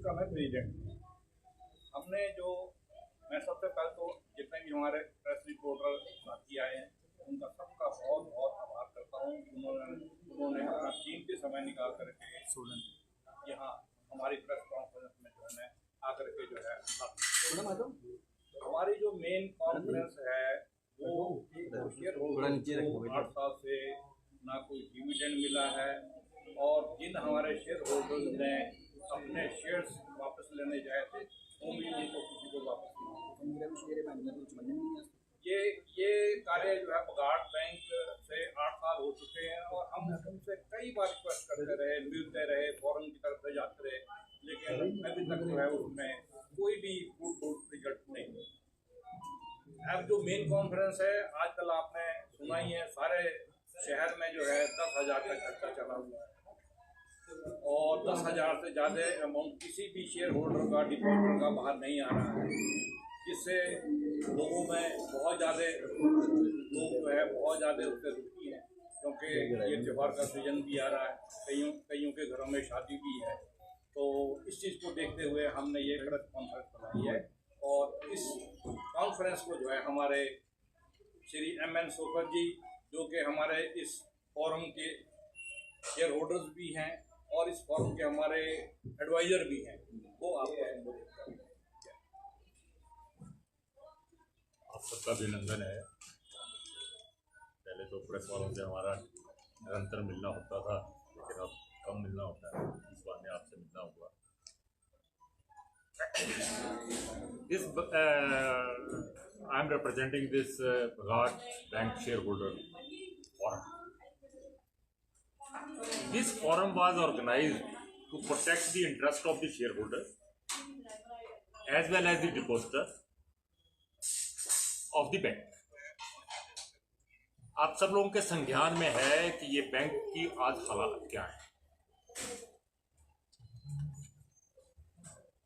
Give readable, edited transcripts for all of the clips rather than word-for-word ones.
का मैं प्रेसिडेंट। हमने जो मैं सबसे पहले तो जितने भी हमारे प्रेस रिपोर्टर साथी आए हैं उनका सबका बहुत बहुत आभार करता हूँ। उन्होंने अपना कीमती समय निकाल करके यहाँ हमारी प्रेस कॉन्फ्रेंस में जो है आकर के जो है हमारी जो मेन कॉन्फ्रेंस है वो शेयर होल्डर्स को 8 साल से ना कोई डिविडेंड मिला है और जिन हमारे शेयर होल्डर्स ने अपने शेयर्स वापस लेने जाए थे वो भी उनको किसी को वापस नहीं। ये कार्य जो है बगाड़ बैंक से 8 साल हो चुके हैं और हम उनसे कई बार रिक्वेस्ट करते रहे, मिलते रहे, फॉरम की तरफ से जाते रहे, लेकिन अभी तक जो है उसमें कोई भी फ्रूटफुल रिजल्ट नहीं। अब जो मेन कॉन्फ्रेंस है आजकल आपने सुना ही है, सारे शहर में जो है 10,000 का खर्चा चला हुआ है और 10,000 से ज़्यादा अमाउंट किसी भी शेयर होल्डर का डिपॉजिटर का बाहर नहीं आ रहा है, जिससे लोगों में बहुत ज़्यादा लोग जो है बहुत ज़्यादा उससे दुखी हैं क्योंकि ये त्यौहार का सीजन भी आ रहा है, कईयों के घरों में शादी भी है। तो इस चीज़ को देखते हुए हमने ये प्रेस कॉन्फ्रेंस बनाई है और इस कॉन्फ्रेंस को जो है हमारे श्री MN सोफर जी जो कि हमारे इस फोरम के शेयर होल्डर्स भी हैं और इस फोरम के हमारे एडवाइज़र भी हैं, वो आपको संबोधित करेंगे। आप सबका अभिनंदन है। पहले तो प्रेस वालों से हमारा निरंतर मिलना होता था लेकिन अब कम मिलना होता है, इस बार में आपसे मिलना हुआ। I am representing this Bhagat Bank shareholder forum. This forum was organized to protect the interest of the shareholders as well as the depositor of the bank. आप सब लोगों के संज्ञान में है कि ये बैंक की आज हालात क्या है।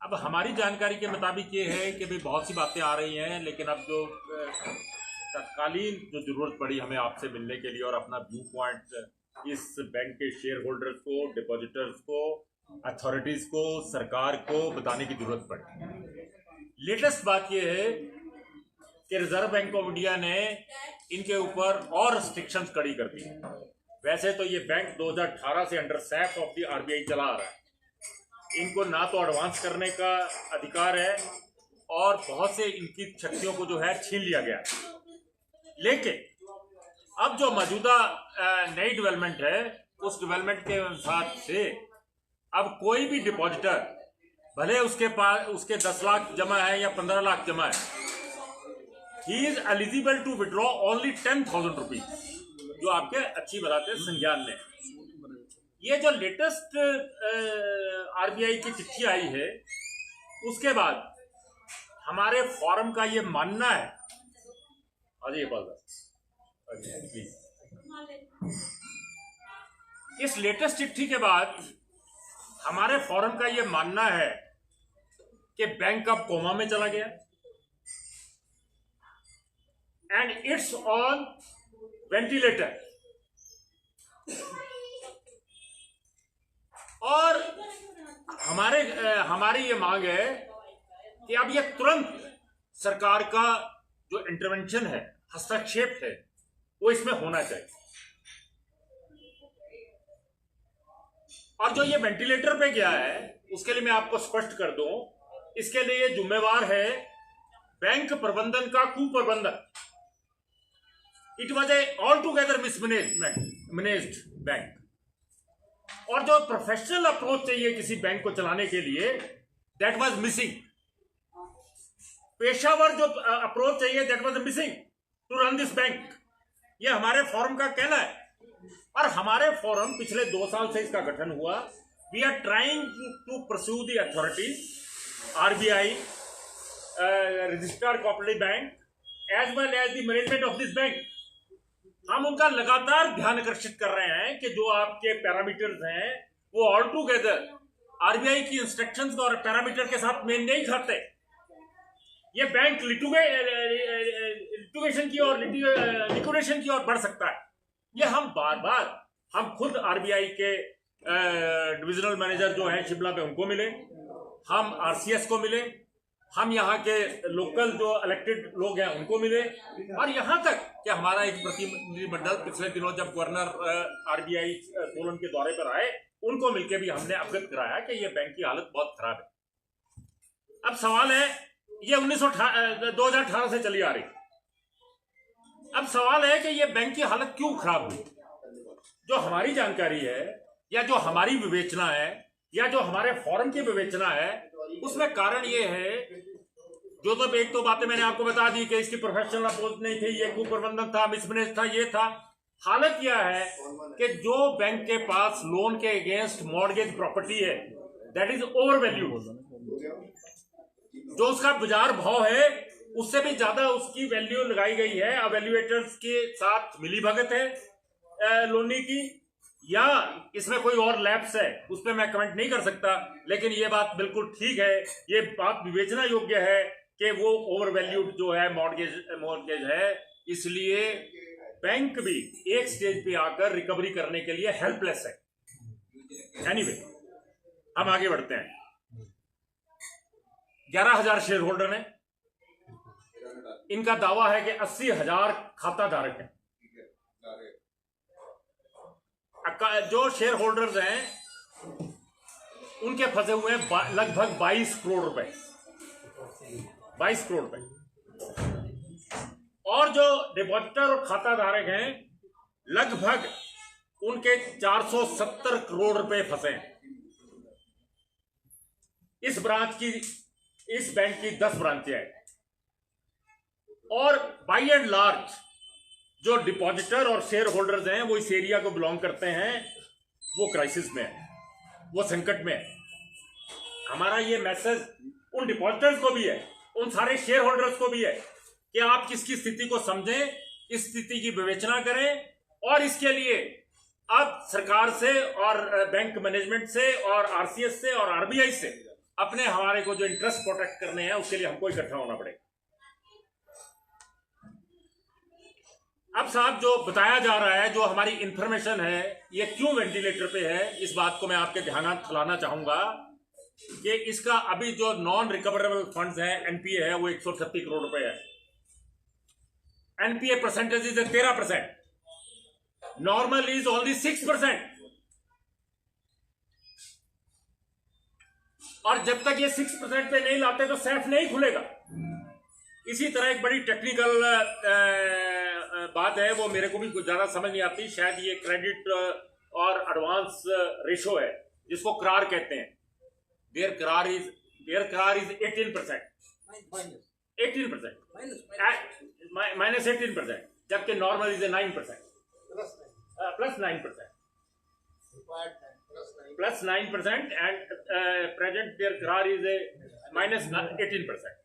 अब हमारी जानकारी के मुताबिक ये है कि भाई बहुत सी बातें आ रही हैं, लेकिन अब जो तत्कालीन जो जरूरत पड़ी हमें आपसे मिलने के लिए और अपना व्यू पॉइंट इस बैंक के शेयर होल्डर्स को, डिपॉजिटर्स को, अथॉरिटीज को, सरकार को बताने की जरूरत पड़ी। लेटेस्ट बात यह है कि रिजर्व बैंक ऑफ इंडिया ने इनके ऊपर और रिस्ट्रिक्शंस कड़ी कर दी। वैसे तो ये बैंक 2018 से under Saif of the RBI चला आ रहा है, इनको ना तो एडवांस करने का अधिकार है और बहुत से इनकी शक्तियों को जो है छीन लिया गया। लेकिन अब जो मौजूदा नई डेवलपमेंट है उस डेवलपमेंट के अनुसार से अब कोई भी डिपॉजिटर भले उसके पास उसके 10 लाख जमा है या 15 लाख जमा है, he is eligible to withdraw only 10,000 rupees, जो आपके अच्छी बताते संज्ञान में। ये जो लेटेस्ट RBI की चिट्ठी आई है उसके बाद हमारे फोरम का ये मानना है, इस लेटेस्ट चिट्ठी के बाद हमारे फोरम का ये मानना है कि बैंक अब कोमा में चला गया एंड इट्स ऑन वेंटिलेटर और हमारी ये मांग है कि अब ये तुरंत सरकार का जो इंटरवेंशन है, हस्तक्षेप है, वो इसमें होना चाहिए। और जो ये वेंटिलेटर पे गया है उसके लिए मैं आपको स्पष्ट कर दूं, इसके लिए जिम्मेवार है बैंक प्रबंधन का कुप्रबंधन। It was a altogether mismanaged bank और जो प्रोफेशनल अप्रोच चाहिए किसी बैंक को चलाने के लिए दैट वाज मिसिंग। पेशावर जो अप्रोच चाहिए that was missing to run this bank, ये हमारे फोरम का कहना है। और हमारे फोरम पिछले 2 साल से इसका गठन हुआ। We are trying to pursue the authorities, RBI, registered cooperative bank as well as the management of this bank. हम उनका लगातार ध्यान आकर्षित कर रहे हैं कि जो आपके पैरामीटर्स हैं वो ऑल टुगेदर RBI की इंस्ट्रक्शंस और पैरामीटर के साथ मेल नहीं खाते। ये बैंक लिटिगेशन की और लिक्विडेशन की ओर बढ़ सकता है। ये हम बार हम खुद RBI के डिविजनल मैनेजर जो हैं शिमला में उनको मिले, हम आरसीएस को मिले, हम यहाँ के लोकल जो इलेक्टेड लोग हैं उनको मिले, और यहाँ तक कि हमारा एक प्रतिनिधिमंडल पिछले दिनों जब गवर्नर आरबीआई सोलन के दौरे पर आए, उनको मिलकर भी हमने अवगत कराया कि ये बैंक की हालत बहुत खराब है। अब सवाल है, ये 2018 से चली आ रही, अब सवाल है कि ये बैंक की हालत क्यों खराब हुई। जो हमारी जानकारी है या जो हमारी विवेचना है या जो हमारे फोरम की विवेचना है, उसमें कारण ये है, जो तो एक तो बातें मैंने आपको बता दी कि इसकी प्रोफेशनल अप्रोच नहीं थी, ये कुप्रबंधन था, मिसमैनेज था, ये था। हालत यह है कि जो बैंक के पास लोन के अगेंस्ट मॉर्गेज प्रॉपर्टी है, दैट इज ओवर वैल्यूड। जो उसका बाजार भाव है उससे भी ज्यादा उसकी वैल्यू लगाई गई है। अब वैल्यूएटर्स के साथ मिलीभगत है लोनी की, या इसमें कोई और लैप्स है, उस पर मैं कमेंट नहीं कर सकता, लेकिन ये बात बिल्कुल ठीक है, ये बात विवेचना योग्य है कि वो ओवर वैल्यूड जो है मॉर्गेज है। इसलिए बैंक भी एक स्टेज पे आकर रिकवरी करने के लिए हेल्पलेस है। एनीवे, हम आगे बढ़ते हैं। 11,000 शेयर होल्डर हैं, इनका दावा है कि 80,000 खाता धारक हैं। जो शेयर होल्डर्स हैं उनके फंसे हुए हैं लगभग 22 करोड़ रुपए, 22 करोड़ रुपए, और जो डिपॉजिटर और खाता धारक हैं लगभग उनके 470 करोड़ रुपए फंसे हैं। इस बैंक की 10 ब्रांचें हैं, और बाई एंड लार्ज जो डिपॉजिटर और शेयर होल्डर्स हैं वो इस एरिया को बिलोंग करते हैं, वो क्राइसिस में है, वो संकट में है। हमारा ये मैसेज उन डिपॉजिटर्स को भी है, उन सारे शेयर होल्डर्स को भी है कि आप किसकी स्थिति को समझें, इस स्थिति की विवेचना करें, और इसके लिए अब सरकार से और बैंक मैनेजमेंट से और आरसीएस से और आरबीआई से अपने हमारे को जो इंटरेस्ट प्रोटेक्ट करने हैं उसके लिए हमको इकट्ठा होना पड़ेगा। अब साहब, जो बताया जा रहा है, जो हमारी इंफॉर्मेशन है, ये क्यों वेंटिलेटर पे है, इस बात को मैं आपके ध्यान दिलाना चाहूंगा कि इसका अभी जो नॉन रिकवरेबल फंड्स है, एनपीए है, वो 136 करोड़ रुपए है। NPA percentage is 13%, normal is only 6%, और जब तक ये 6% पे नहीं लाते तो सैफ नहीं खुलेगा। इसी तरह एक बड़ी टेक्निकल बात है, वो मेरे को भी कुछ ज्यादा समझ नहीं आती, शायद ये क्रेडिट और एडवांस रेशो है, जिसको क्रार कहते हैं। देयर क्रार इज 18%, माइनस 18%, जबकि normal is 9%, plus 9%, plus 9%, and present their CRAR is minus 18%।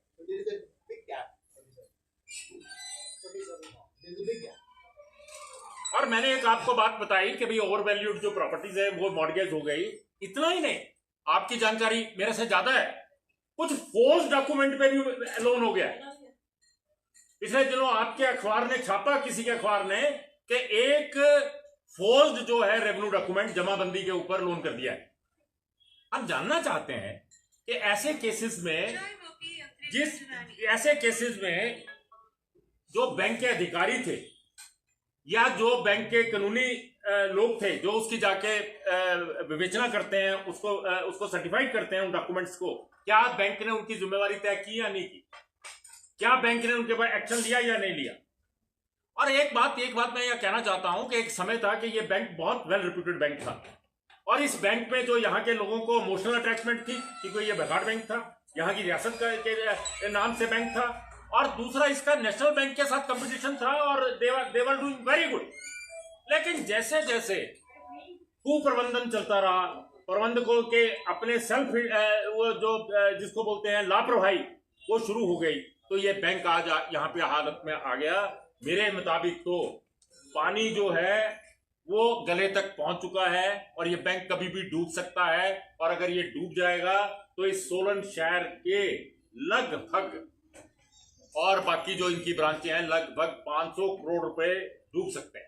और मैंने एक आपको बात बताई कि भाई ओवर वैल्यूड जो प्रॉपर्टीज है वो मॉर्गेज हो गई। इतना ही नहीं, आपकी जानकारी मेरे से ज्यादा है, कुछ फोर्स डॉक्यूमेंट पे भी लोन हो गया है। पिछले दिनों आपके अखबार ने छापा, किसी के अखबार ने, कि एक फोर्स्ड जो है रेवेन्यू डॉक्यूमेंट जमाबंदी के ऊपर लोन कर दिया है। हम जानना चाहते हैं कि ऐसे केसेस में जो बैंक के अधिकारी थे या जो बैंक के कानूनी लोग थे जो उसकी जाके विवेचना करते हैं, उसको सर्टिफाइड करते हैं उन डॉक्यूमेंट्स को, क्या बैंक ने उनकी जिम्मेवारी तय की या नहीं की, क्या बैंक ने उनके ऊपर एक्शन लिया या नहीं लिया। और एक बात मैं यह कहना चाहता हूं कि एक समय था कि यह बैंक बहुत वेल रिप्यूटेड बैंक था, और इस बैंक में जो यहाँ के लोगों को इमोशनल अटैचमेंट थी क्योंकि यह बघाट बैंक था, यहाँ की रियासत के नाम से बैंक था, और दूसरा इसका नेशनल बैंक के साथ कंपटीशन था, और दे वर डूइंग वेरी गुड। लेकिन जैसे जैसे कुप्रबंधन चलता रहा, प्रबंधकों के अपने सेल्फ वो जो जिसको बोलते हैं लापरवाही, वो शुरू हो गई, तो ये बैंक आज यहाँ पे हालत में आ गया। मेरे मुताबिक तो पानी जो है वो गले तक पहुंच चुका है, और ये बैंक कभी भी डूब सकता है, और अगर ये डूब जाएगा तो इस सोलन शहर के लगभग, और बाकी जो इनकी ब्रांचें हैं, लगभग 500 करोड़ रुपए डूब सकते हैं।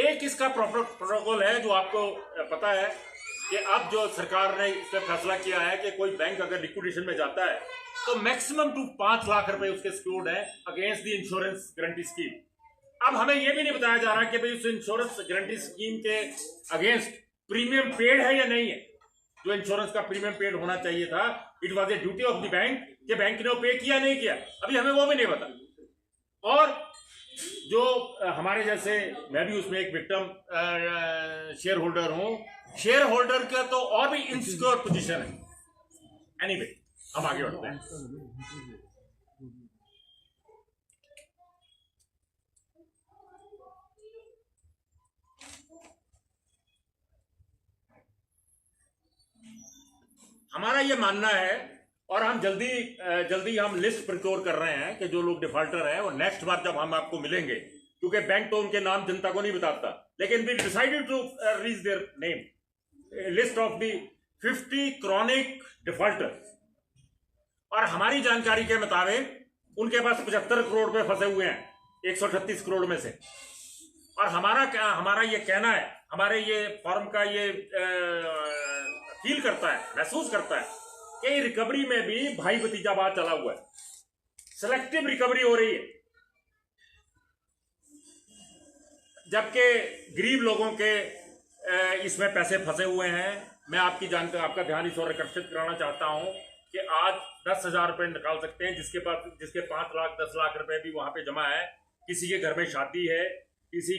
एक इसका प्रोटोकॉल है जो आपको पता है कि अब जो सरकार ने इस पर फैसला किया है कि कोई बैंक अगर लिक्विडेशन में जाता है तो मैक्सिमम टू 5 लाख रुपए उसके सिक्योर्ड है against the insurance guarantee scheme. अब हमें यह भी नहीं बताया जा रहा कि भाई उस इंश्योरेंस गारंटी स्कीम के अगेंस्ट प्रीमियम पेड है या नहीं है। जो इंश्योरेंस का प्रीमियम पेड होना चाहिए था, it was a duty of the bank कि बैंक ने वो पे किया नहीं किया, अभी हमें वो भी नहीं पता। और जो हमारे जैसे, मैं भी उसमें एक विक्टिम शेयर होल्डर हूं, शेयर होल्डर का तो और भी इनसिक्योर पोजीशन है। एनीवे, हम आगे बढ़ते हैं। हमारा ये मानना है और हम जल्दी हम लिस्ट प्रिपेयर कर रहे हैं कि जो लोग डिफॉल्टर हैं वो नेक्स्ट बार जब हम आपको मिलेंगे, क्योंकि बैंक तो उनके नाम जनता को नहीं बताता, लेकिन we decided to reach their name list of the 50 chronic defaulters. और हमारी जानकारी के मुताबिक उनके पास 75 करोड़ रुपए फंसे हुए हैं 138 करोड़ में से। और हमारा ये कहना है, हमारे ये फॉर्म का ये फील करता है, महसूस करता है कि रिकवरी में भी भाई भतीजावाद चला हुआ है, सिलेक्टिव रिकवरी हो रही है, जबकि गरीब लोगों के इसमें पैसे फंसे हुए हैं। मैं आपका ध्यान इस ओर आकर्षित कराना चाहता हूं कि आज 10,000 रुपए निकाल सकते हैं जिसके 5 लाख 10 लाख रुपए भी वहां पे जमा है। किसी के घर में शादी है, किसी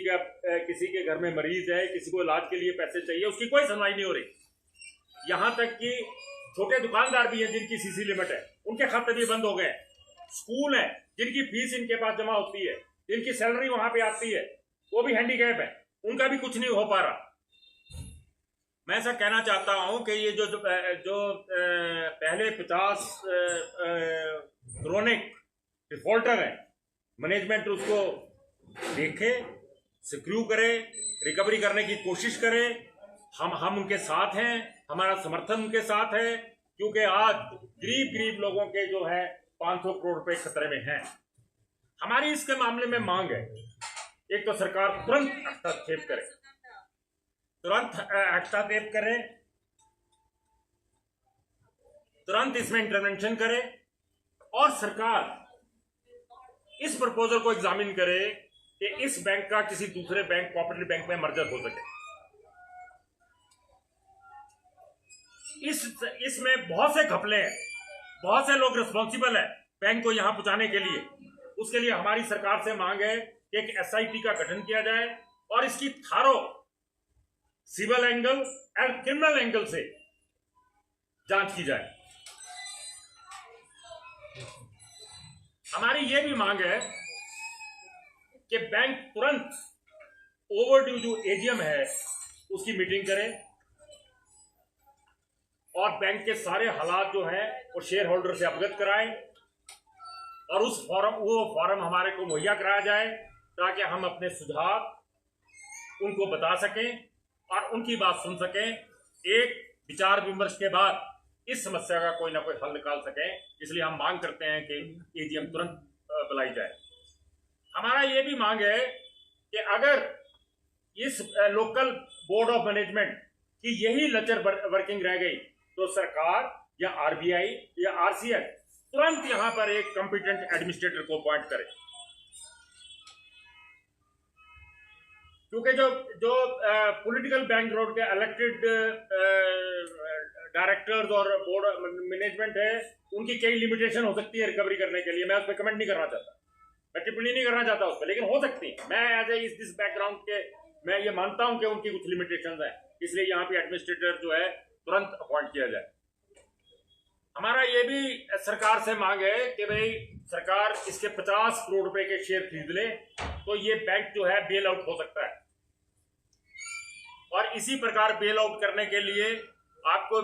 के घर में मरीज है, किसी को इलाज के लिए पैसे चाहिए, उसकी कोई सुनवाई नहीं हो रही। यहां तक कि छोटे दुकानदार भी हैं जिनकी सीसी लिमिट है, उनके खाते भी बंद हो गए। स्कूल है जिनकी फीस इनके पास जमा होती है, जिनकी सैलरी वहां पे आती है, वो भी हैंडीकैप है, उनका भी कुछ नहीं हो पा रहा। मैं ऐसा कहना चाहता हूं कि ये जो पहले 50 क्रोनिक डिफॉल्टर है, मैनेजमेंट उसको देखे, सिक्रू करे, रिकवरी करने की कोशिश करे। हम उनके साथ हैं, हमारा समर्थन उनके साथ है, क्योंकि आज गरीब लोगों के जो है 500 करोड़ रुपए खतरे में हैं। हमारी इसके मामले में मांग है, एक तो सरकार तुरंत हस्तक्षेप करे, तुरंत इसमें इंटरवेंशन करे, और सरकार इस प्रपोजल को एग्जामिन करे कि इस बैंक का किसी दूसरे बैंक, कोऑपरेटिव बैंक में मर्जर हो सके। इसमें बहुत से घपले हैं, बहुत से लोग रिस्पॉन्सिबल हैं बैंक को यहां पहुंचाने के लिए। उसके लिए हमारी सरकार से मांग है कि एक एसआईटी का गठन किया जाए और इसकी thorough civil angle and criminal angle से जांच की जाए। हमारी यह भी मांग है कि बैंक तुरंत ओवरड्यू जो एजीएम है उसकी मीटिंग करे और बैंक के सारे हालात जो हैं वो शेयर होल्डर से अवगत कराएं, और वो फॉर्म हमारे को मुहैया कराया जाए ताकि हम अपने सुझाव उनको बता सकें और उनकी बात सुन सकें। एक विचार विमर्श के बाद इस समस्या का कोई ना कोई हल निकाल सकें। इसलिए हम मांग करते हैं कि एजीएम तुरंत बुलाई जाए। हमारा ये भी मांग है कि अगर इस लोकल बोर्ड ऑफ मैनेजमेंट की यही लचर वर्किंग रह गई तो सरकार या आरबीआई या आरसीआई तुरंत यहां पर एक कॉम्पिटेंट एडमिनिस्ट्रेटर को अपॉइंट करे, क्योंकि जो पॉलिटिकल बैंक रोड के इलेक्टेड डायरेक्टर्स और बोर्ड मैनेजमेंट है, उनकी कई लिमिटेशन हो सकती है रिकवरी करने के लिए। मैं उस पर कमेंट नहीं करना चाहता, मैं टिप्पणी नहीं करना चाहता उस पर, लेकिन हो सकती है। मैं एज ए इस बैकग्राउंड के मैं ये मानता हूं कि उनकी कुछ लिमिटेशंस हैं, इसलिए यहाँ पे एडमिनिस्ट्रेटर जो है तुरंत अपॉइंट किया जाए। हमारा ये भी सरकार से मांग है कि भाई सरकार इसके 50 करोड़ रुपए के शेयर खरीद ले तो ये बैंक जो है बेल आउट हो सकता है। और इसी प्रकार बेल आउट करने के लिए आपको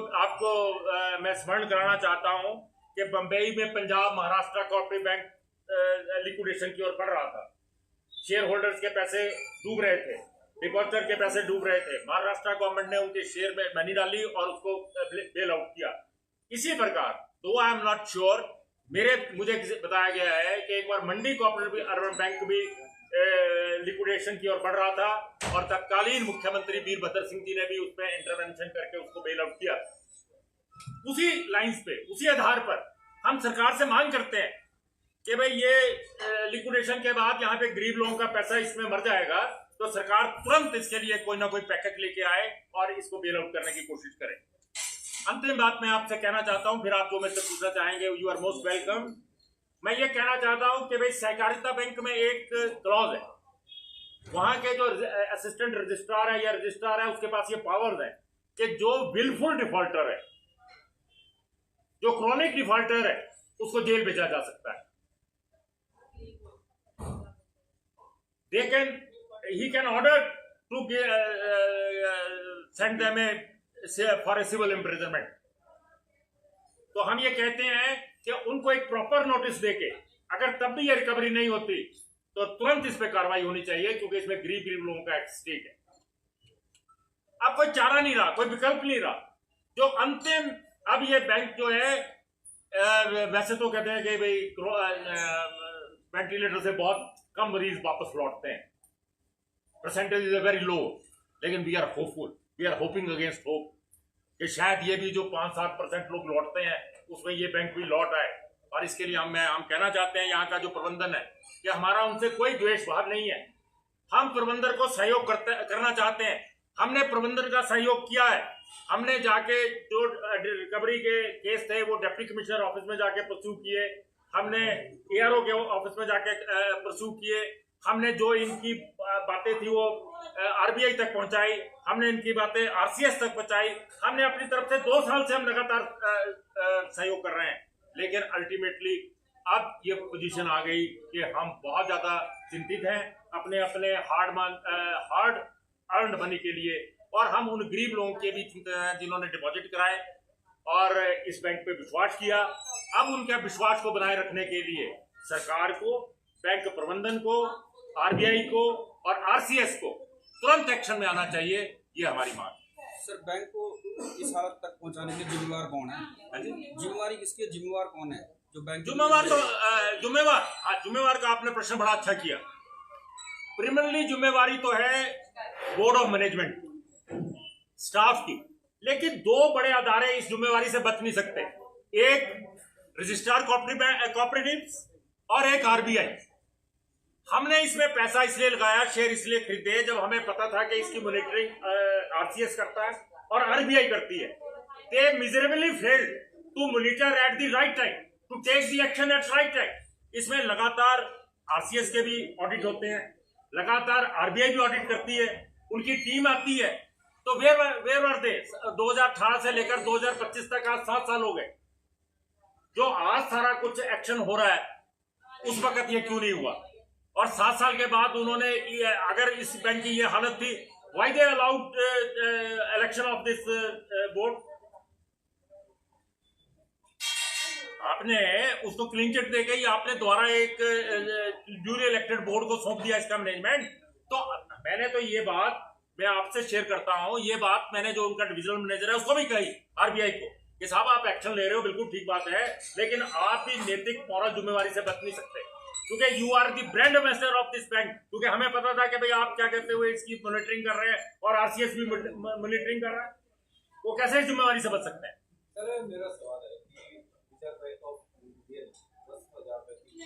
मैं स्मरण कराना चाहता हूं कि बंबई में Punjab Maharashtra cooperative bank liquidation की ओर बढ़ रहा था। शेयर होल्डर्स के पैसे डूब रहे थे, डिपॉजिटर के पैसे डूब रहे थे। महाराष्ट्र गवर्नमेंट ने उनके शेयर में मनी डाली और उसको बेल आउट किया। इसी प्रकार तो आई एम नॉट श्योर, मुझे बताया गया है कि एक बार मंडी कोऑपरेटिव अर्बन बैंक भी लिक्विडेशन की ओर बढ़ रहा था और तत्कालीन मुख्यमंत्री वीरभद्र सिंह जी ने भी उसमें इंटरवेंशन करके उसको बेल आउट किया। उसी लाइंस पे, उसी आधार पर हम सरकार से मांग करते हैं कि भाई ये लिक्विडेशन के बाद यहाँ पे गरीब लोगों का पैसा इसमें मर जाएगा, तो सरकार तुरंत इसके लिए कोई ना कोई पैकेज लेके आए और इसको बेल आउट करने की कोशिश करे। अंतिम बात मैं आपसे कहना चाहता हूं, फिर आप जो मेरे से पूछना चाहेंगे यू आर मोस्ट वेलकम। मैं ये कहना चाहता हूं कि भाई सहकारिता बैंक में एक क्लॉज है, वहां के जो असिस्टेंट रजिस्ट्रार है या रजिस्ट्रार है उसके पास ये पावर्स है कि जो विलफुल डिफॉल्टर है, जो क्रॉनिक डिफॉल्टर है, उसको जेल भेजा जा सकता है। he can order to send them for a civil imprisonment। तो हम ये कहते हैं कि उनको एक प्रॉपर नोटिस देके अगर तब भी ये रिकवरी नहीं होती तो तुरंत इस पे कार्रवाई होनी चाहिए, क्योंकि इसमें गरीब लोगों का स्टेक है। अब कोई चारा नहीं रहा, कोई विकल्प नहीं रहा। जो अंतिम अब ये बैंक जो है वैसे तो कहते हैं कि भाई वेंटिलेटर से बहुत कम मरीज वापस लौटते हैं, परसेंटेज इज वेरी लो, लेकिन we are hopeful, we are hoping against hope कि शायद ये भी जो 5-7% लोग लौटते हैं उसमें ये बैंक भी लौट आए। और इसके लिए हम कहना चाहते हैं यहाँ का जो प्रबंधन है कि हमारा उनसे कोई द्वेष भाव नहीं है, हम प्रबंधन को सहयोग करना चाहते हैं। हमने प्रबंधन का सहयोग किया है, हमने जाके जो रिकवरी के केस थे वो डिप्टी कमिश्नर ऑफिस में जाके परस्यू किए, हमने ARO के ऑफिस में जाके परस्यू किए, हमने जो इनकी बातें थी वो RBI तक पहुंचाई, हमने इनकी बातें RCS तक पहुंचाई। हमने अपनी तरफ से 2 साल से हम लगातार सहयोग कर रहे हैं, लेकिन अल्टीमेटली अब ये पोजीशन आ गई कि हम बहुत ज्यादा चिंतित हैं अपने अपने हार्ड अर्न मनी के लिए, और हम उन गरीब लोगों के भी चिंतित हैं जिन्होंने डिपॉजिट कराए और इस बैंक पे विश्वास किया। अब उनके विश्वास को बनाए रखने के लिए सरकार को, बैंक प्रबंधन को, RBI को और RCS को तुरंत एक्शन में आना चाहिए, ये हमारी मांग है। सर, बैंक को इस हालत तक पहुंचाने के जिम्मेवार कौन है? जिम्मेवारी किसकी, जिम्मेवार कौन है? जो बैंक जिम्मेवार का आपने प्रश्न बड़ा अच्छा किया। प्रिमरली जिम्मेवारी तो है बोर्ड ऑफ मैनेजमेंट स्टाफ की, लेकिन 2 बड़े अदारे इस जिम्मेवारी से बच नहीं सकते, एक रजिस्ट्रार कोऑपरेटिव्स और एक RBI। हमने इसमें पैसा इसलिए लगाया, शेयर इसलिए खरीदे जब हमें पता था कि इसकी मॉनिटरिंग RCS करता है और RBI करती है। They miserably failed to monitor at the right time, to take the action at right time। इसमें लगातार RCS के भी ऑडिट होते हैं, लगातार RBI भी ऑडिट करती है, उनकी टीम आती है। तो वेयर वर दे 2018 से लेकर 2025 तक आज 7 साल हो गए। जो आज सारा कुछ एक्शन हो रहा है उस वक्त ये क्यों नहीं हुआ? और 7 साल के बाद उन्होंने, अगर इस बैंक की ये हालत थी, why they allowed election of this board? आपने उसको क्लीन चिट देके ही आपने दोबारा एक ड्यूली इलेक्टेड बोर्ड को सौंप दिया इसका मैनेजमेंट। तो मैंने तो ये बात मैं आपसे शेयर करता हूं, ये बात मैंने जो उनका डिविजनल मैनेजर है उसको भी कही, RBI को, कि साहब आप एक्शन ले रहे हो, बिल्कुल ठीक बात है, लेकिन आप भी नैतिक मॉरल जिम्मेवारी से बच नहीं सकते, क्योंकि you are the brand ambassador of this bank. क्योंकि हमें पता था कि भाई आप क्या कहते हुए इसकी मॉनिटरिंग कर रहे हैं और RCS भी मॉनिटरिंग कर रहा है, वो कैसे जिम्मेवारी से बच सकते हैं? सर, मेरा सवाल है कि रिजर्व बैंक ऑफ इंडिया 10,000 की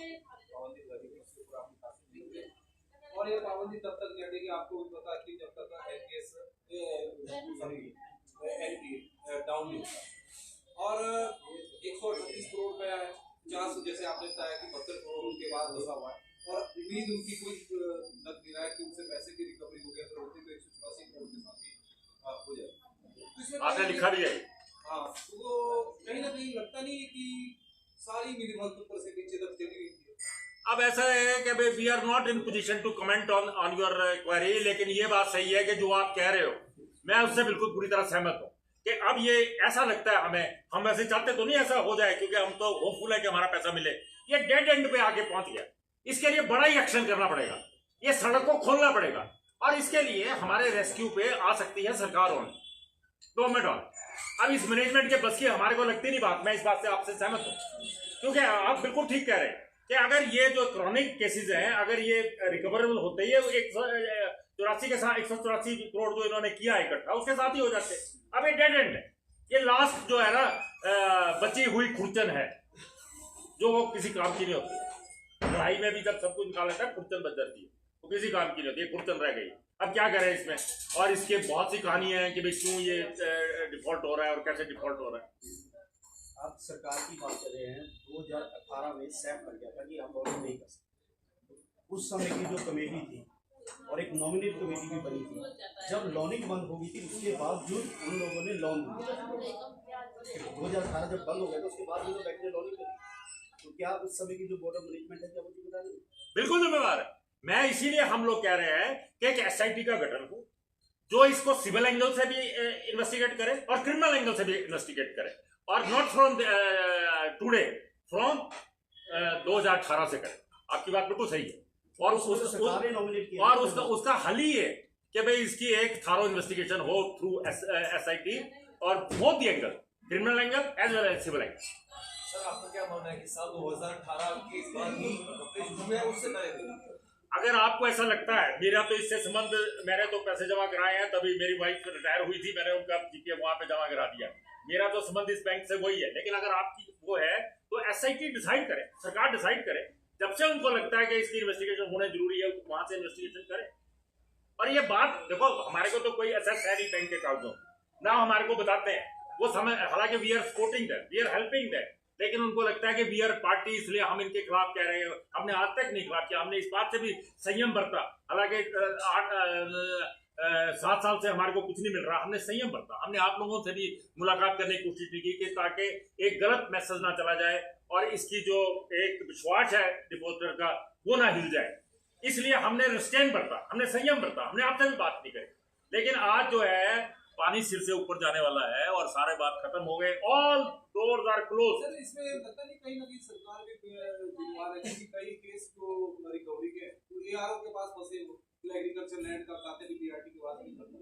पाबंदी लगी है, उसके ऊपर आपने काफी नहीं किया, और ये पाबंदी तब तक नहीं हटेगी, आपको भी पता है कि जब तक LKS डाउन नहीं होता। और 138 करोड़ रुपया है, 400 जैसे आपने बताया कि 72 करोड़ उनके बाद बसा हुआ है, और उम्मीद उनकी कोई लग नहीं रहा है कि उनसे पैसे की रिकवरी हो गया, फिर होती तो 184 करोड़ के साथ ही हो जाए। आपने लिखा भी है। हाँ, तो कहीं ना कहीं लगता नहीं है कि सारी मिनिमम ऊपर से नीचे तक चली गई है। अब ऐसा है कि भाई we are not in position to comment on your query, लेकिन ये बात सही है कि जो आप कह रहे हो मैं उससे बिल्कुल पूरी तरह सहमत हूँ कि अब ये ऐसा लगता है हमें, हम ऐसे चाहते तो नहीं ऐसा हो जाए, क्योंकि हम तो होपफुल है कि हमारा पैसा मिले, ये डेड एंड पे आके पहुंच गया। इसके लिए बड़ा ही एक्शन करना पड़ेगा, ये सड़क को खोलना पड़ेगा, और इसके लिए हमारे रेस्क्यू पे आ सकती है सरकार और गवर्नमेंट और। अब इस मैनेजमेंट के बस की हमारे को लगती नहीं बात, मैं इस बात से आपसे सहमत हूँ, क्योंकि आप बिल्कुल ठीक कह रहे हैं कि अगर ये जो क्रॉनिक केसेस हैं अगर ये रिकवरेबल होते ये 184 के साथ 184 करोड़ जो इन्होंने किया इकट्ठा उसके साथ ही हो जाते। अब ये डेड एंड है, ये लास्ट जो है ना बची हुई खुरचन है जो वो किसी काम की नहीं होती। लड़ाई में भी जब सब कुछ निकाल लेता है खुरचन बच जाती है, वो किसी काम की नहीं होती, ये खुरचन रह गई। अब क्या करें इसमें, और इसके बहुत सी कहानियां हैं कि भाई क्यों ये डिफॉल्ट हो रहा है और कैसे डिफॉल्ट हो रहा है। आप सरकार की बात कर रहे हैं, 2018 में सैप कर गया था कि आप लॉन्ग नहीं कर सकते। उस समय की जो कमेटी थी और एक नॉमिनेट कमेटी भी बनी थी, जब लॉनिंग बंद हो गई थी उसके बावजूद उन लोगों ने लॉन दिया। 2018 जब बंद हो गया तो उसके बाद भी तो बैंक ने लॉनिंग करी, तो क्या उस समय की जो बोर्ड ऑफ मैनेजमेंट है क्या वो जिम्मेदार है? बिल्कुल जिम्मेदार है। मैं इसीलिए हम लोग कह रहे हैं कि एक एसआईटी का गठन हो जो इसको सिविल एंगल से भी इन्वेस्टिगेट करे और क्रिमिनल एंगल से भी इन्वेस्टिगेट करे, और नॉट फ्रॉम टुडे, फ्रॉम 2018 से करे। आपकी बात बिल्कुल सही है। और उसका हल ही है कि भाई इसकी एक थारो इन्वेस्टिगेशन हो थ्रू एसआईटी और both the angle, criminal angle as well as civil angle. Sir आपका क्या मानना है कि साल 2018 के बाद ही कपड़े शुरू हुए उससे पहले? अगर आपको ऐसा लगता है, मेरा तो इससे संबंध, मैंने तो पैसे जमा कराए हैं, तभी मेरी वाइफ रिटायर हुई थी, मैंने उनका जीपीएफ वहां पे जमा करा दिया, मेरा तो संबंध इस बैंक से वही है। लेकिन अगर आपकी वो है तो एसआईटी डिसाइड करे, सरकार डिसाइड करे, जब से उनको लगता है कि इसकी इन्वेस्टिगेशन होने जरूरी है वहां से इन्वेस्टिगेशन करे। और ये बात देखो, हमारे को तो कोई एसेस है नहीं बैंक के कागजों ना, हमारे को बताते हैं वो समय, हालांकि we are supporting that, we are helping that, लेकिन उनको लगता है कि वी आर पार्टी, इसलिए हम इनके खिलाफ कह रहे हैं। हमने आज तक नहीं खिलाफ किया, हमने इस बात से भी संयम बरता, हालांकि 7 साल से हमारे को कुछ नहीं मिल रहा, हमने संयम बरता, हमने आप लोगों से भी मुलाकात करने की कोशिश नहीं की कि ताकि एक गलत मैसेज ना चला जाए और इसकी जो एक विश्वास है डिपॉजिटर का वो ना हिल जाए। इसलिए हमने रिस्ट्रेन बरता, हमने संयम बरता, हमने आपसे भी बात नहीं करी। लेकिन आज जो है पानी सिर से ऊपर जाने वाला है और सारे बात खत्म हो गए, all doors are close. Sir इसमें लगता नहीं कहीं ना कहीं सरकार भी जिम्मेदार है, क्योंकि कई केस तो रिकवरी के एआरओ के पास फंसे, एग्रीकल्चर लैंड का खाते भी बीआरटी के पास नहीं करते,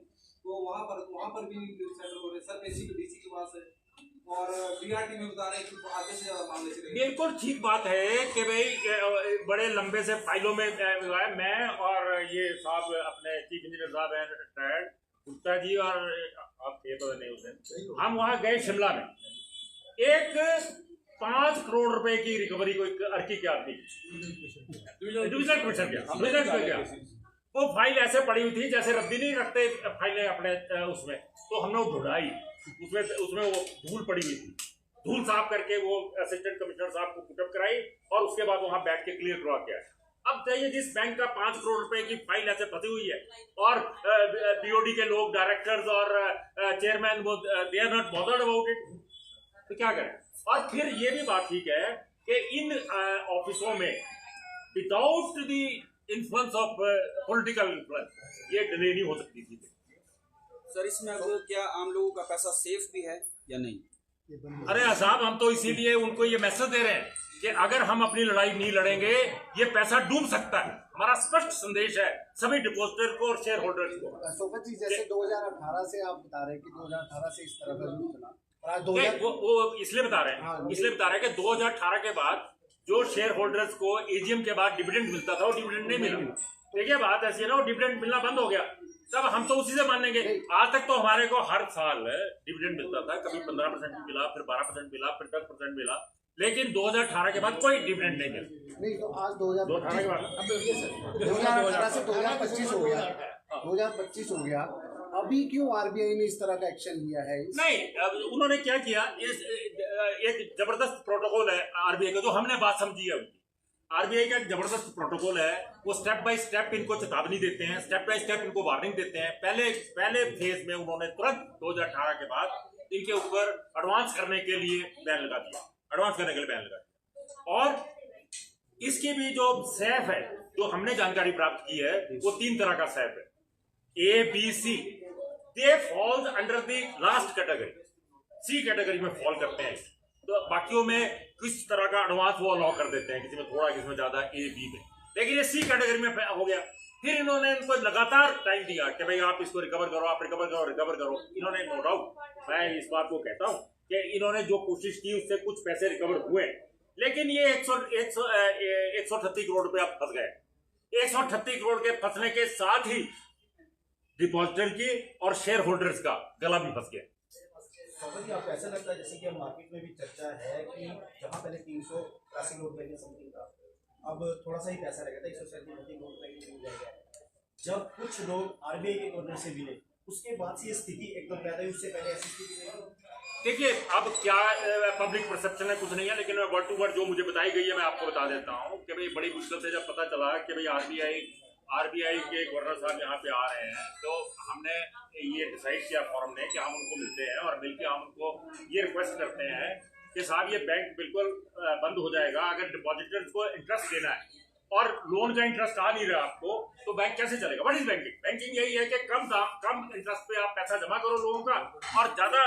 तो वहां पर भी सेटल हो रहे। सर एसी के डीसी के पास है और बीआरटी में बता रहे हैं कि आगे से ज्यादा मामले चले। बिल्कुल ठीक बात है कि भाई बड़े लंबे से फाइलों में मैं और ये साहब अपने चीफ इंजीनियर साहब हैं रिटायर्ड गुप्ता जी, और आप थे तो नहीं उस दिन, हम वहां गए शिमला में, एक 5 करोड़ रुपए की रिकवरी को अर्की के आदमी डिविजनल कमिश्नर गया, वो फाइल ऐसे पड़ी हुई थी जैसे रद्दी नहीं रखते फाइलें अपने उसमें, तो हमने वो ढूंढाई, उसमें वो धूल पड़ी हुई थी, धूल साफ करके वो असिस्टेंट कमिश्नर साहब को पुटअप कराई और उसके बाद वहां बैठ के क्लियर करवा के आए। अब चाहिए जिस बैंक का 5 करोड़ रुपए की फाइल ऐसे फंसी हुई है और बीओडी के लोग, डायरेक्टर्स और चेयरमैन वो they are not bothered about it, तो क्या करें। और फिर ये भी बात ठीक है कि इन ऑफिसों में without the influence of political influence ये डिले नहीं हो सकती थी। सर इसमें अब क्या आम लोगों का पैसा सेफ भी है या नहीं? अरे साहब, हम तो इसीलिए उनको ये मैसेज दे रहे हैं कि अगर हम अपनी लड़ाई नहीं लड़ेंगे ये पैसा डूब सकता है। हमारा स्पष्ट संदेश है सभी डिपॉजिटर को और शेयर होल्डर्स को। सोफत जी, जैसे 2018 से आप बता रहे हैं कि 2018 से इस तरह का रूल चला, वो इसलिए बता रहे हैं, इसलिए बता रहे हैं कि 2018 के बाद जो शेयर होल्डर्स को एजीएम के बाद डिविडेंड मिलता था वो डिविडेंड नहीं मिला। देखिए बात ऐसी है ना, वो डिविडेंड मिलना बंद हो गया, तब हम तो उसी से मानेंगे। आज तक तो हमारे को हर साल डिविडेंड मिलता था, कभी 15% मिला, फिर 12% मिला, फिर 10% मिला, लेकिन 2018 के बाद कोई डिविडेंड नहीं मिला। नहीं तो आज 2018 के बाद 2018 से 2025 हो गया, 2025 हो गया, अभी क्यों आरबीआई ने इस तरह का एक्शन लिया है? नहीं, उन्होंने क्या किया, एक जबरदस्त प्रोटोकॉल है आरबीआई का जो हमने बात समझी है उनकी। आरबीआई का एक जबरदस्त प्रोटोकॉल है, वो स्टेप बाय स्टेप इनको चेतावनी देते हैं, स्टेप बाय स्टेप इनको वार्निंग देते हैं। पहले फेज में उन्होंने तुरंत 2018 के बाद इनके ऊपर एडवांस करने के लिए बैन लगा दिया, एडवांस करने के लिए बैन लगा दिया। और इसकी भी जो सैफ है, जो हमने जानकारी प्राप्त की है, वो 3 तरह का सैफ है, A B C. They falls under the last category, C category में फॉल करते हैं। तो बाकियों में किस तरह का एडवांस वो अलाउ कर देते हैं, किसी में थोड़ा, किसी में ज्यादा, ए बी में, लेकिन ये सी कैटेगरी में हो गया। फिर इन्होंने इनको लगातार टाइम दिया कि भाई आप इसको रिकवर करो, आप रिकवर करो, रिकवर करो। इन्होंने नो डाउट, मैं इस बात को कहता हूं कि इन्होंने जो कोशिश की उससे कुछ पैसे रिकवर हुए, लेकिन ये 138 करोड़ रुपए अब फंस गए। 138 करोड़ के फंसने के साथ ही डिपॉजिटर की और शेयर होल्डर्स का गला भी फंस गया। जी आपको ऐसा लगता है जैसे कि अब मार्केट में भी चर्चा है कि जहाँ पहले 380 करोड़ रुपए की समथिंग था, अब थोड़ा सा ही पैसा रहेगा, 137 करोड़ रुपए की मिल जाएगा। जब कुछ लोग आरबीआई के गवर्नर से मिले उसके बाद से ये स्थिति एकदम पैदा हुई, उससे पहले ऐसी स्थिति नहीं थी। देखिए अब क्या पब्लिक परसेप्शन है कुछ नहीं है, लेकिन वर्ड टू वर्ड जो मुझे बताई गई है मैं आपको बता देता हूँ कि भाई बड़ी मुश्किल से जब पता चला कि भाई आरबीआई के गवर्नर साहब यहाँ पे आ रहे हैं, तो हमने ये डिसाइड किया फॉरम ने कि हम उनको मिलते हैं और मिलकर हम उनको ये रिक्वेस्ट करते हैं कि साहब ये बैंक बिल्कुल बंद हो जाएगा। अगर डिपॉजिटर्स को इंटरेस्ट देना है और लोन का इंटरेस्ट आ नहीं रहा आपको, तो बैंक कैसे चलेगा? What is banking? बैंकिंग यही है कि कम इंटरेस्ट पे आप पैसा जमा करो लोगों का और ज्यादा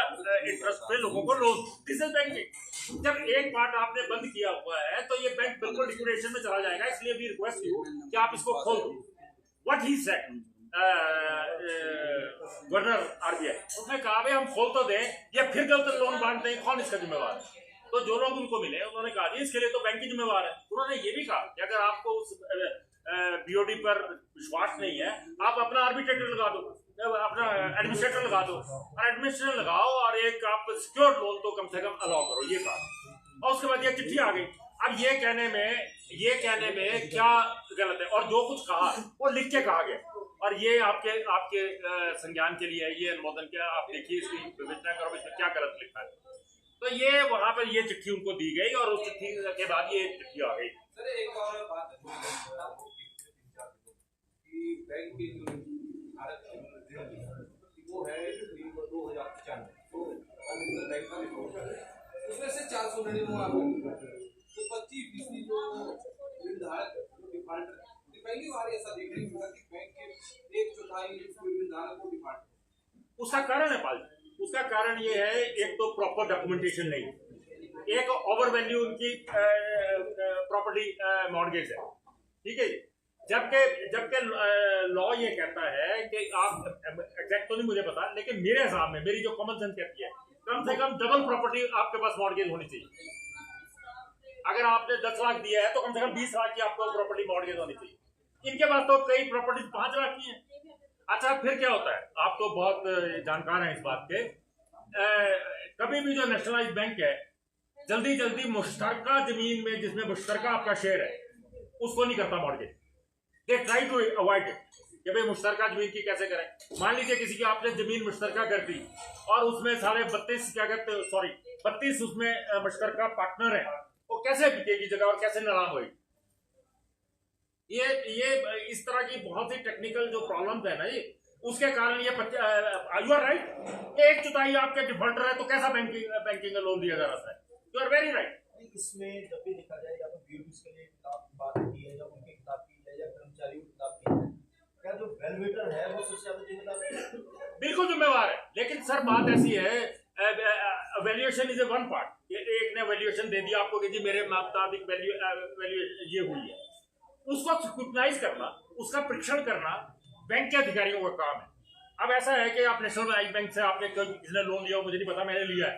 इंटरेस्ट पे लोगों को लोन। This is banking. जब एक पार्ट आपने बंद किया हुआ है तो ये बैंक बिल्कुल लिक्विडेशन में चला जाएगा। इसलिए भी रिक्वेस्ट यू कि आप इसको खोल दो। What he said governor RBI, उसने कहा भाई हम खोल तो दें, ये फिर गलत लोन बांट दें, कौन इसका जिम्मेवार है? तो जो लोग उनको मिले उन्होंने कहा जी इसके लिए तो बैंक ही जिम्मेवार है। उन्होंने ये भी कहा कि अगर आपको उस बीओडी पर विश्वास नहीं है, आप अपना आर्बिट्रेटर लगा दो, अपना एडमिनिस्ट्रेटर लगा दो और एडमिनिस्ट्रेटर लगाओ और एक आप सिक्योर लोन तो कम से कम अलाउ करो, ये कहा। और उसके बाद ये चिट्ठी आ गई। अब ये कहने में क्या गलत है? और जो कुछ कहा वो लिख के कहा गया और ये आपके संज्ञान के लिए ये अनुमोदन किया। आप देखिए इसकी विवेचना करो इसमें क्या गलत लिखा है। तो ये वहां पर ये चिट्ठी उनको दी गई और उस चिट्ठी के बाद ये चिट्ठी आ गई। सर एक और बात है कि बैंक की जो भारत वो है 2095 तो बैंक का रिपोर्ट है, उसमें से 499 आपको तो 25% जो ऋणधारक डिफॉल्टर, पहली बार ऐसा देखने को मिला कि बैंक के 1/4 ऋणधारक को डिफॉल्ट। उसका कारण है पाल, उसका कारण ये है एक तो प्रॉपर डॉक्यूमेंटेशन नहीं, एक ओवर वैल्यू उनकी प्रॉपर्टी मॉर्गेज है, ठीक है। जबकि लॉ ये कहता है कि आप एग्जैक्ट तो नहीं मुझे पता, लेकिन मेरे हिसाब में मेरी जो कॉमन सेंस कहती है कम से कम डबल प्रॉपर्टी आपके पास मॉर्गेज होनी चाहिए। अगर आपने 10 लाख दिया है तो कम से कम 20 लाख की आपको प्रॉपर्टी मॉर्गेज होनी चाहिए। इनके पास तो कई प्रॉपर्टी 5 लाख की है। अच्छा फिर क्या होता है, आप तो बहुत जानकार हैं इस बात के। कभी भी जो नेशनलाइज बैंक है जल्दी मुश्तरका जमीन में जिसमें मुश्तरका आपका शेयर है उसको नहीं करता mortgage. They try to avoid it कि भाई मुश्तरका जमीन की कैसे करें। मान लीजिए किसी की आपने जमीन मुश्तरका कर दी और उसमें सारे 32 उसमें मुश्तरका पार्टनर है, वो कैसे बिकेगी जगह और कैसे नीलाम होगी? ये इस तरह की बहुत ही टेक्निकल जो प्रॉब्लम्स है ना ये, उसके कारण ये यू आर राइट, 1/4 आपके डिफॉल्टर है तो कैसा बैंकिंग का लोन दिया जा रहा है? You are very right. इसमें जब भी देखा जाए या तो बीओबीज के लिए किताब की बात की है या उनकी किताब की है या कर्मचारियों की किताब की है, क्या जो वैल्यूएटर है वो सबसे ज्यादा जिम्मेदार है? बिल्कुल जिम्मेवार है, लेकिन सर बात ऐसी है valuation is a one part. एक ने वैल्यूएशन दे दिया आपको कि जी मेरे मुताबिक वैल्यू ये हुई है, उसको स्क्रूटनाइज करना, उसका परीक्षण करना बैंक के अधिकारियों का काम है। अब ऐसा है कि आप नेशनल बैंक से आपने किसने लोन लिया मुझे नहीं पता, मैंने लिया है,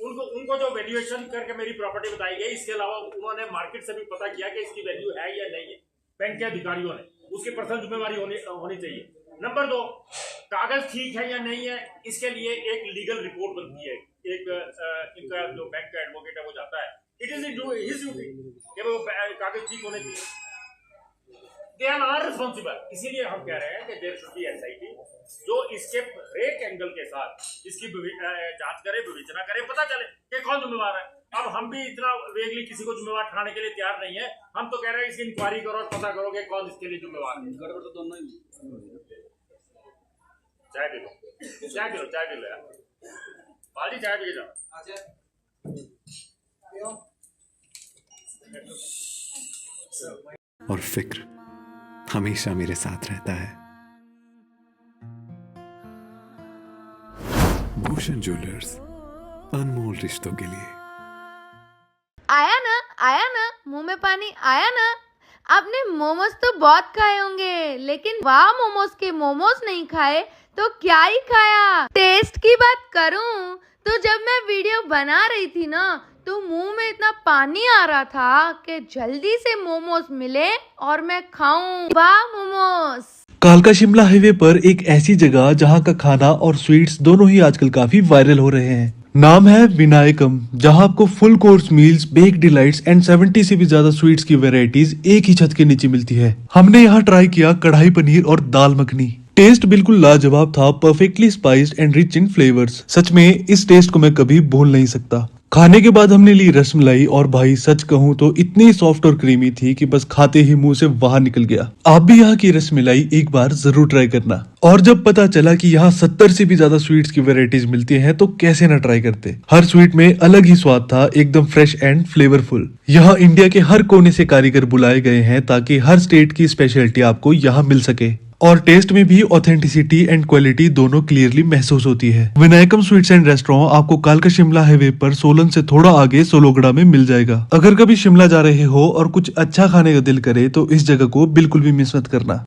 उनको जो वैल्यूएशन करके मेरी प्रॉपर्टी बताई गई, इसके अलावा उन्होंने मार्केट से भी पता किया कि इसकी वैल्यू है या नहीं है। बैंक के अधिकारियों ने उसकी पर्सनल जिम्मेवारी होनी चाहिए। नंबर 2, कागज ठीक है या नहीं है, इसके लिए एक लीगल रिपोर्ट बनती है। एक इनका जो बैंक का एडवोकेट है वो जाता है, इट इज हिज ड्यूटी कि वो कागज ठीक होने चाहिए। They are responsible. इसीलिए हम कह रहे हैं कि देयर शुड बी एसआईटी जो इसके हरेक एंगल के साथ इसकी जांच करे, विवेचना करे, पता चले कि कौन जिम्मेवार है। अब हम भी इतना वेगली किसी को जिम्मेवार ठहराने के लिए तैयार नहीं है। हम तो कह रहे हैं इसकी इंक्वायरी करो और पता करो कि कौन इसके लिए जिम्मेवार है। गड़बड़ तो दोनों ही। चाय पी लो यार, बाजी चाय पी के जाओ। और फिक्र हमेशा मेरे साथ रहता है। भूषण ज्वेलर्स, अनमोल रिश्तों के लिए। आया ना मुंह में पानी आया ना। आपने मोमोज तो बहुत खाए होंगे, लेकिन वाह मोमोज के मोमोज नहीं खाए तो क्या ही खाया। टेस्ट की बात करूं तो जब मैं वीडियो बना रही थी ना तो मुंह में इतना पानी आ रहा था कि जल्दी से मोमोज मिले और मैं खाऊं। वाह मोमोज। कालका शिमला हाईवे पर एक ऐसी जगह जहां का खाना और स्वीट्स दोनों ही आजकल काफी वायरल हो रहे हैं। नाम है विनायकम, जहां आपको full course meals, bake delights and 70 से भी ज्यादा स्वीट्स की वैरायटीज एक ही छत के नीचे मिलती है। हमने यहाँ ट्राई किया कढ़ाई पनीर और दाल मखनी। टेस्ट बिल्कुल लाजवाब था, perfectly spiced and rich in flavours. सच में इस टेस्ट को मैं कभी भूल नहीं सकता। खाने के बाद हमने ली रसमलाई और भाई सच कहूँ तो इतनी सॉफ्ट और क्रीमी थी कि बस खाते ही मुंह से बाहर निकल गया। आप भी यहाँ की रसमलाई एक बार जरूर ट्राई करना। और जब पता चला कि यहाँ 70 से भी ज्यादा स्वीट्स की वैरायटीज मिलती हैं तो कैसे ना ट्राई करते। हर स्वीट में अलग ही स्वाद था, एकदम फ्रेश एंड फ्लेवरफुल। यहाँ इंडिया के हर कोने से कारीगर बुलाए गए हैं ताकि हर स्टेट की स्पेशलिटी आपको यहाँ मिल सके और टेस्ट में भी ऑथेंटिसिटी एंड क्वालिटी दोनों क्लियरली महसूस होती है। विनायकम स्वीट्स एंड रेस्टोरेंट आपको कालका शिमला हाईवे पर सोलन से थोड़ा आगे सोलोगड़ा में मिल जाएगा। अगर कभी शिमला जा रहे हो और कुछ अच्छा खाने का दिल करे तो इस जगह को बिल्कुल भी मिस मत करना।